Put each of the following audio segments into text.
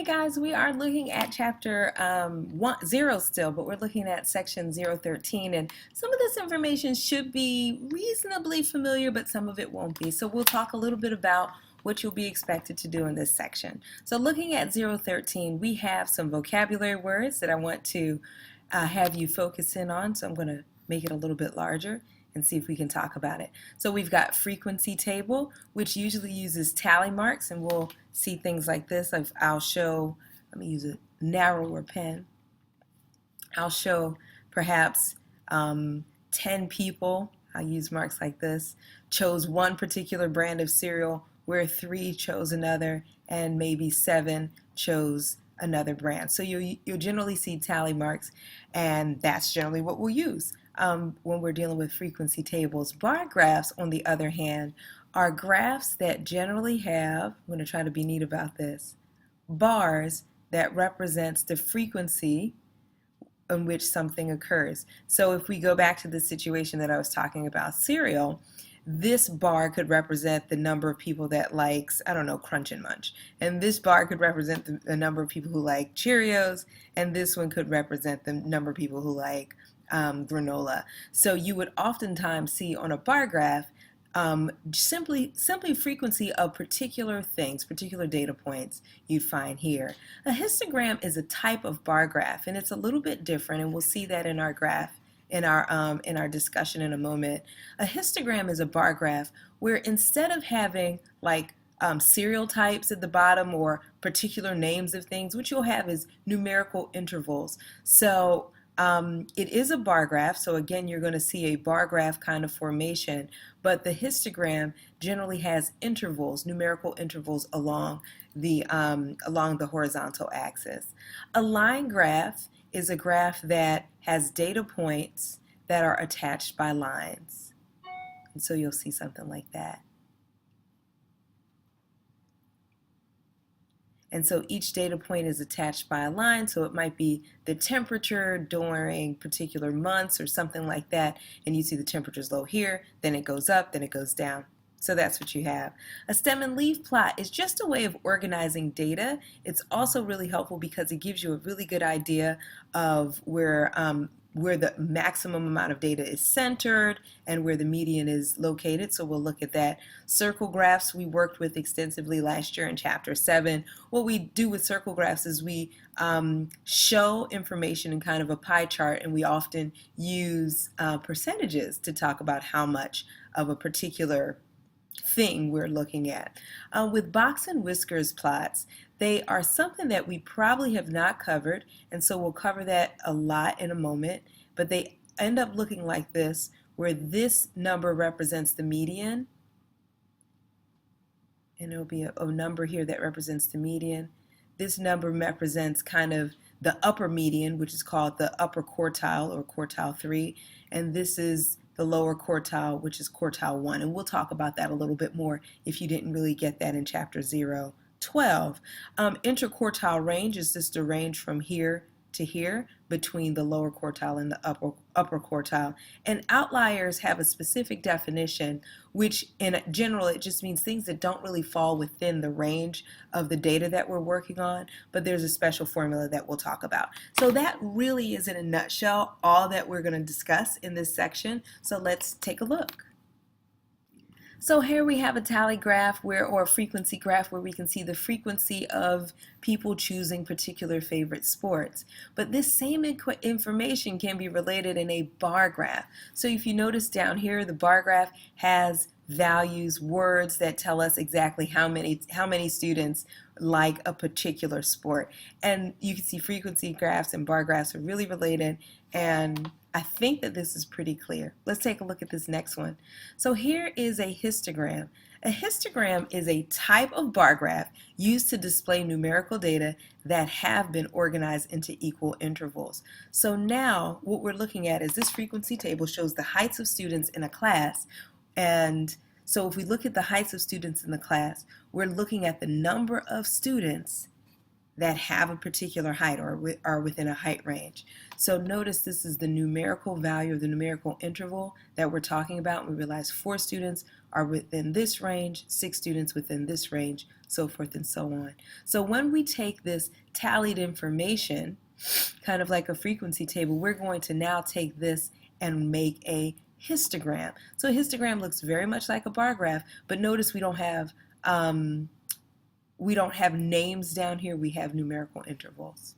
Okay, guys, we are looking at chapter 0 still, but we're looking at section 013, and some of this information should be reasonably familiar, but some of it won't be. So we'll talk a little bit about what you'll be expected to do in this section. So looking at 013, we have some vocabulary words that I want to have you focus in on, so I'm going to make it a little bit larger and see if we can talk about it. So we've got frequency table, which usually uses tally marks, and we'll see things like this. I'll show, let me use a narrower pen. I'll show perhaps 10 people, I'll use marks like this, chose one particular brand of cereal, where 3 chose another, and maybe 7 chose another brand. So you'll generally see tally marks, and that's generally what we'll use when we're dealing with frequency tables. Bar graphs, on the other hand, are graphs that generally have, I'm going to try to be neat about this, bars that represents the frequency in which something occurs. So if we go back to the situation that I was talking about, cereal, this bar could represent the number of people that likes, I don't know, Crunch and Munch. And this bar could represent the number of people who like Cheerios, and this one could represent the number of people who like granola. So you would oftentimes see on a bar graph simply frequency of particular things, particular data points you'd find here. A histogram is a type of bar graph, and it's a little bit different, and we'll see that in our graph in our discussion in a moment. A histogram is a bar graph where instead of having like serial types at the bottom or particular names of things, what you'll have is numerical intervals. So it is a bar graph, so again you're going to see a bar graph kind of formation, but the histogram generally has intervals, numerical intervals along the horizontal axis. A line graph is a graph that has data points that are attached by lines, and so you'll see something like that. And so each data point is attached by a line, so it might be the temperature during particular months or something like that, and you see the temperature's low here, then it goes up, then it goes down. So that's what you have. A stem and leaf plot is just a way of organizing data. It's also really helpful because it gives you a really good idea of where the maximum amount of data is centered and where the median is located. So we'll look at that. Circle graphs we worked with extensively last year in chapter 7. What we do with circle graphs is we show information in kind of a pie chart, and we often use percentages to talk about how much of a particular thing we're looking at. With box and whiskers plots, they are something that we probably have not covered, and so we'll cover that a lot in a moment, but they end up looking like this, where this number represents the median, and there'll be a number here that represents the median. This number represents kind of the upper median, which is called the upper quartile or quartile 3, and this is the lower quartile, which is quartile 1, and we'll talk about that a little bit more if you didn't really get that in chapter 012. Interquartile range is just a range from here to here between the lower quartile and the upper quartile. And outliers have a specific definition, which in general it just means things that don't really fall within the range of the data that we're working on, but there's a special formula that we'll talk about. So that really is in a nutshell all that we're going to discuss in this section. So let's take a look. So here we have a tally graph or a frequency graph where we can see the frequency of people choosing particular favorite sports. But this same information can be related in a bar graph. So if you notice down here, the bar graph has values, words that tell us exactly how many students like a particular sport. And you can see frequency graphs and bar graphs are really related, and I think that this is pretty clear. Let's take a look at this next one. So here is a histogram. A histogram is a type of bar graph used to display numerical data that have been organized into equal intervals. So now what we're looking at is this frequency table shows the heights of students in a class, and so if we look at the heights of students in the class, we're looking at the number of students that have a particular height or are within a height range. So notice this is the numerical value of the numerical interval that we're talking about. We realize 4 students are within this range, 6 students within this range, so forth and so on. So when we take this tallied information, kind of like a frequency table, we're going to now take this and make a histogram. So a histogram looks very much like a bar graph, but notice we don't have names down here, we have numerical intervals.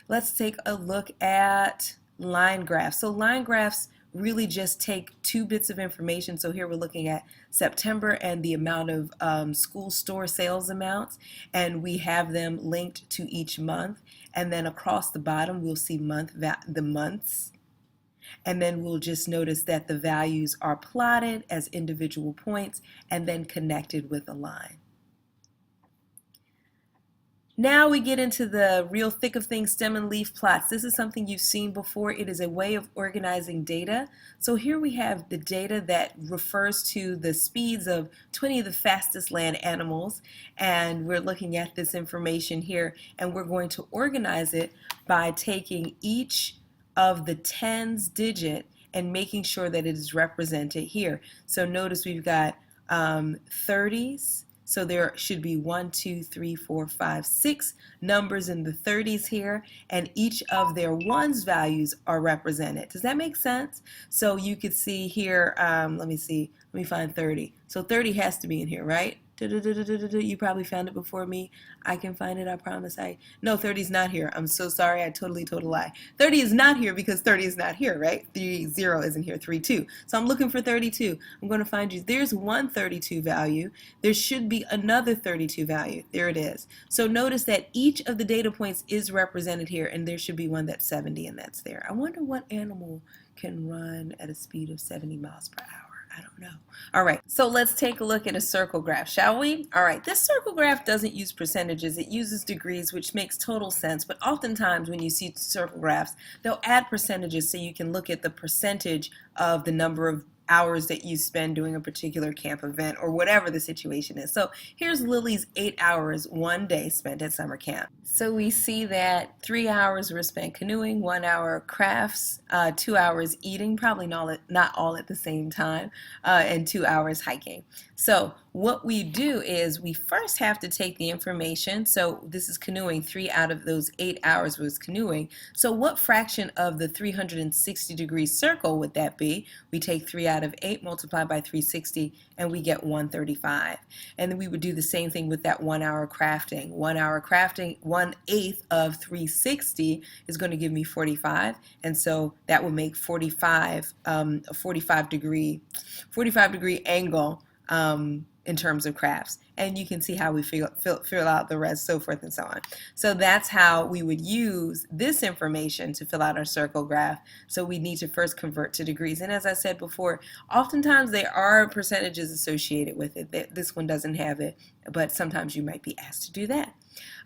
Let's take a look at line graphs. So line graphs really just take 2 bits of information. So here we're looking at September and the amount of school store sales amounts, and we have them linked to each month. And then across the bottom we'll see the months, and then we'll just notice that the values are plotted as individual points and then connected with a line. Now we get into the real thick of things, stem and leaf plots. This is something you've seen before. It is a way of organizing data. So here we have the data that refers to the speeds of 20 of the fastest land animals, and we're looking at this information here, and we're going to organize it by taking each of the tens digit and making sure that it is represented here. So notice we've got 30s. So there should be 1, 2, 3, 4, 5, 6 numbers in the 30s here, and each of their ones values are represented. Does that make sense? So you could see here, let me find 30. So 30 has to be in here, right? You probably found it before me. I can find it, I promise. No, 30 is not here. I'm so sorry, I totally lie. 30 is not here because 30 is not here, right? 30 isn't here, 32. So I'm looking for 32. I'm going to find you. There's one 32 value. There should be another 32 value. There it is. So notice that each of the data points is represented here, and there should be one that's 70, and that's there. I wonder what animal can run at a speed of 70 miles per hour. I don't know. All right, so let's take a look at a circle graph, shall we? All right, this circle graph doesn't use percentages, it uses degrees, which makes total sense, but oftentimes when you see circle graphs, they'll add percentages so you can look at the percentage of the number of hours that you spend doing a particular camp event or whatever the situation is. So here's Lily's 8 hours, 1 day spent at summer camp. So we see that 3 hours were spent canoeing, 1 hour crafts, 2 hours eating, probably not all at the same time, and 2 hours hiking. So what we do is we first have to take the information. So this is canoeing. 3 out of those 8 hours was canoeing. So what fraction of the 360-degree circle would that be? We take 3 out of 8 multiplied by 360 and we get 135. And then we would do the same thing with that 1 hour crafting. 1 hour crafting, 1/8 of 360 is going to give me 45, and so that would make 45 a 45-degree angle in terms of crafts. And you can see how we fill out the rest, so forth and so on. So that's how we would use this information to fill out our circle graph. So we need to first convert to degrees. And as I said before, oftentimes there are percentages associated with it. This one doesn't have it, but sometimes you might be asked to do that.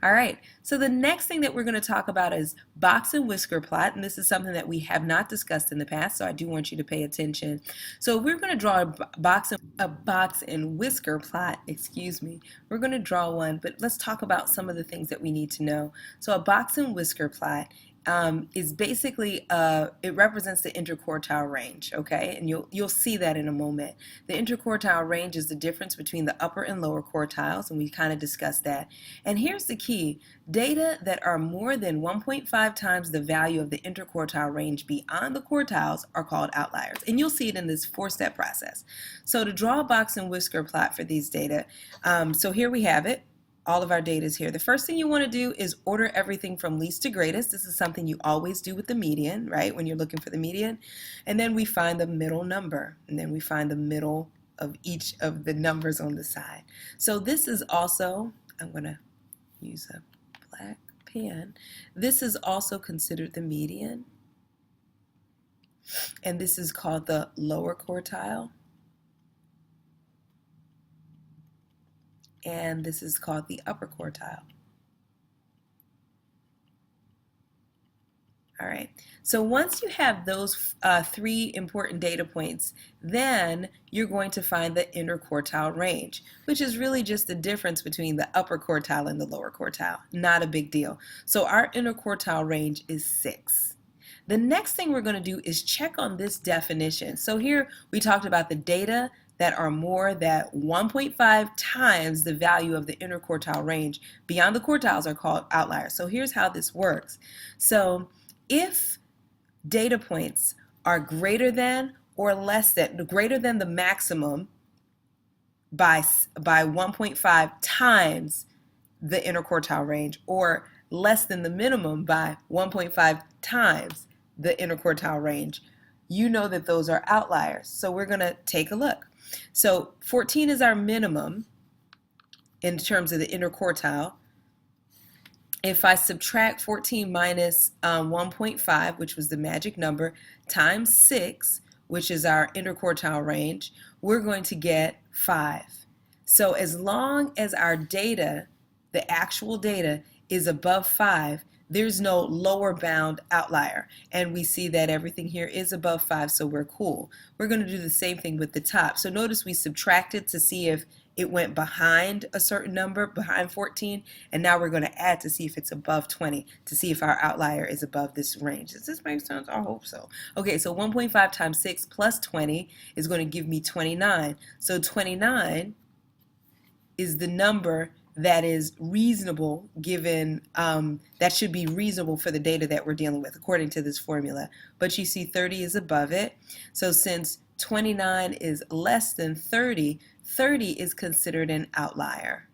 All right, so the next thing that we're going to talk about is box and whisker plot, and this is something that we have not discussed in the past, so I do want you to pay attention. So we're going to draw a box and whisker plot, we're going to draw one, but let's talk about some of the things that we need to know. So a box and whisker plot is basically it represents the interquartile range, okay? And you'll see that in a moment. The interquartile range is the difference between the upper and lower quartiles, and we kind of discussed that. And here's the key. Data that are more than 1.5 times the value of the interquartile range beyond the quartiles are called outliers. And you'll see it in this 4-step process. So to draw a box and whisker plot for these data, so here we have it. All of our data is here. The first thing you want to do is order everything from least to greatest. This is something you always do with the median, right, when you're looking for the median. And then we find the middle number, and then we find the middle of each of the numbers on the side. So this is also, I'm going to use a black pen. This is also considered the median, and this is called the lower quartile. And this is called the upper quartile. All right, so once you have those 3 important data points, then you're going to find the interquartile range, which is really just the difference between the upper quartile and the lower quartile. Not a big deal. So our interquartile range is 6. The next thing we're going to do is check on this definition. So here we talked about the data that are more than 1.5 times the value of the interquartile range beyond the quartiles are called outliers. So here's how this works. So if data points are greater than or less than, greater than the maximum by 1.5 times the interquartile range, or less than the minimum by 1.5 times the interquartile range, you know that those are outliers. So we're going to take a look. So 14 is our minimum in terms of the interquartile. If I subtract 14 minus 1.5, which was the magic number, times 6, which is our interquartile range, we're going to get 5. So as long as our data, the actual data, is above 5, there's no lower bound outlier. And we see that everything here is above 5, so we're cool. We're going to do the same thing with the top. So notice we subtracted to see if it went behind a certain number, behind 14, and now we're going to add to see if it's above 20, to see if our outlier is above this range. Does this make sense? I hope so. Okay, so 1.5 times 6 plus 20 is going to give me 29. So 29 is the number that is reasonable given, that should be reasonable for the data that we're dealing with according to this formula. But you see 30 is above it. So since 29 is less than 30, 30 is considered an outlier.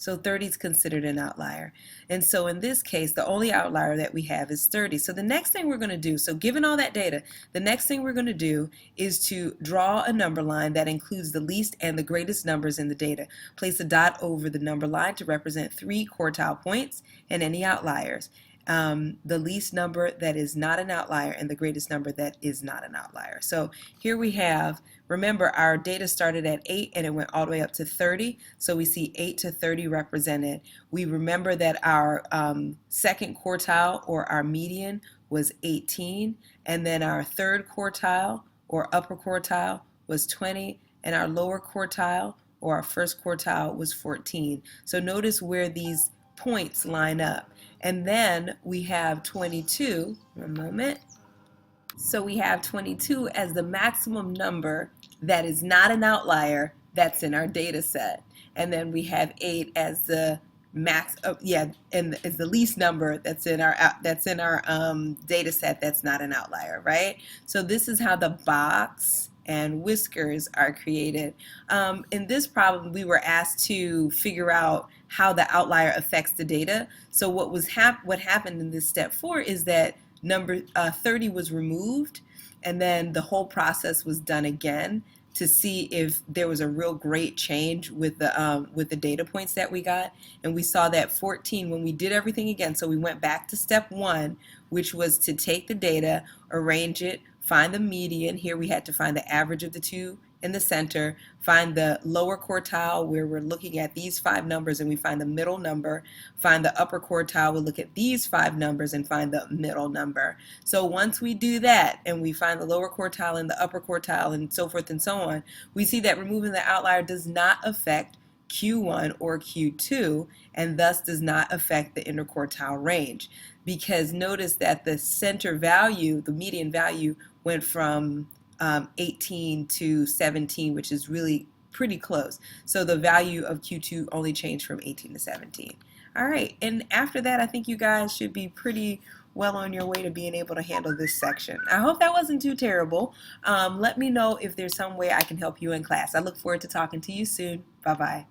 So 30 is considered an outlier. And so in this case, the only outlier that we have is 30. So the next thing we're going to do, so given all that data, the next thing we're going to do is to draw a number line that includes the least and the greatest numbers in the data. Place a dot over the number line to represent 3 quartile points and any outliers. The least number that is not an outlier and the greatest number that is not an outlier. So here we have, remember our data started at 8 and it went all the way up to 30, so we see 8 to 30 represented. We remember that our second quartile or our median was 18, and then our third quartile or upper quartile was 20, and our lower quartile or our first quartile was 14. So notice where these points line up. And then we have 22, one moment. So we have 22 as the maximum number that is not an outlier that's in our data set. And then we have 8 as the max, and is the least number that's in our data set that's not an outlier, right? So this is how the box and whiskers are created. In this problem, we were asked to figure out how the outlier affects the data. So what happened in this step 4 is that number 30 was removed, and then the whole process was done again to see if there was a real great change with the data points that we got. And we saw that 14, when we did everything again, so we went back to step 1, which was to take the data, arrange it, find the median. Here we had to find the average of the two in the center, find the lower quartile where we're looking at these 5 numbers and we find the middle number, find the upper quartile, we'll look at these 5 numbers and find the middle number. So once we do that and we find the lower quartile and the upper quartile and so forth and so on, we see that removing the outlier does not affect Q1 or Q2 and thus does not affect the interquartile range, because notice that the center value, the median value, went from 18 to 17, which is really pretty close. So the value of Q2 only changed from 18 to 17. All right, and after that, I think you guys should be pretty well on your way to being able to handle this section. I hope that wasn't too terrible. Let me know if there's some way I can help you in class. I look forward to talking to you soon. Bye-bye.